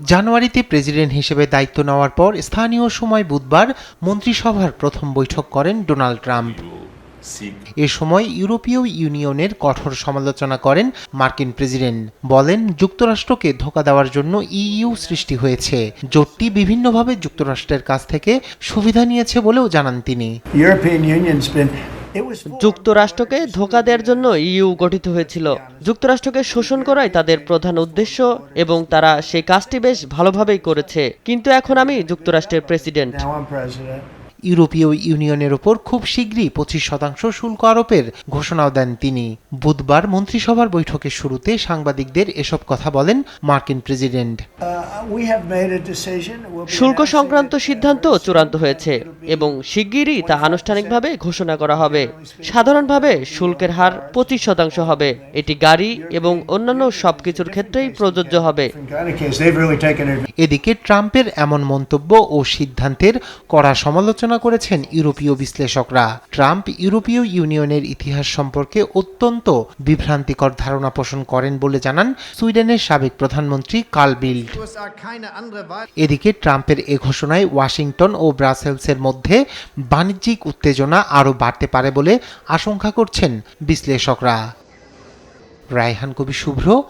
জানুয়ারিতে প্রেসিডেন্ট হিসেবে দায়িত্ব নেওয়ার পর স্থানীয় সময় বুধবার মন্ত্রিসভার প্রথম বৈঠক করেন ডোনাল্ড ট্রাম্প। এ সময় ইউরোপীয় ইউনিয়নের কঠোর সমালোচনা করেন মার্কিন প্রেসিডেন্ট। বলেন, যুক্তরাষ্ট্রকে ধোঁকা দেওয়ার জন্য ইইউ সৃষ্টি হয়েছে। জোটটি বিভিন্নভাবে যুক্তরাষ্ট্রের কাছ থেকে সুবিধা নিয়েছে বলেও জানান তিনি। যুক্তরাষ্ট্রকে ধোঁকা দেওয়ার জন্য ইইউ গঠিত হয়েছিল। যুক্তরাষ্ট্রকে শোষণ করাই তাদের প্রধান উদ্দেশ্য এবং তারা সেই কাজটি বেশ ভালোভাবেই করেছে। কিন্তু এখন আমি যুক্তরাষ্ট্রের প্রেসিডেন্ট। ইউরোপীয় ইউনিয়নের ওপর খুব শীঘ্রই 25% শুল্ক আরোপের ঘোষণাও দেন তিনি। বুধবার মন্ত্রিসভার বৈঠকের শুরুতে সাংবাদিকদের এসব কথা বলেন মার্কিন প্রেসিডেন্ট। শুল্ক সংক্রান্ত সিদ্ধান্ত চূড়ান্ত হয়েছে এবং শিগগিরই তা আনুষ্ঠানিকভাবে ঘোষণা করা হবে। সাধারণভাবে শুল্কের হার 25% হবে। এটি গাড়ি এবং অন্যান্য সবকিছুর ক্ষেত্রেই প্রযোজ্য হবে। এদিকে ট্রাম্পের এমন মন্তব্য ও সিদ্ধান্তের কড়া সমালোচনা করেছেন ইউরোপীয় বিশ্লেষকরা। ট্রাম্প ইউরোপীয় ইউনিয়নের ইতিহাস সম্পর্কে অত্যন্ত বিভ্রান্তিকর ধারণা পোষণ করেন বলে জানান সুইডেনের সাবেক প্রধানমন্ত্রী কার্ল বিল্ড। এদিকে ট্রাম্পের এ ঘোষণায় ওয়াশিংটন ও ব্রাসেলসের মধ্যে বাণিজ্যিক উত্তেজনা আরও বাড়তে পারে বলে আশঙ্কা করছেন বিশ্লেষকরা। রায়হান কবি শুভ্র,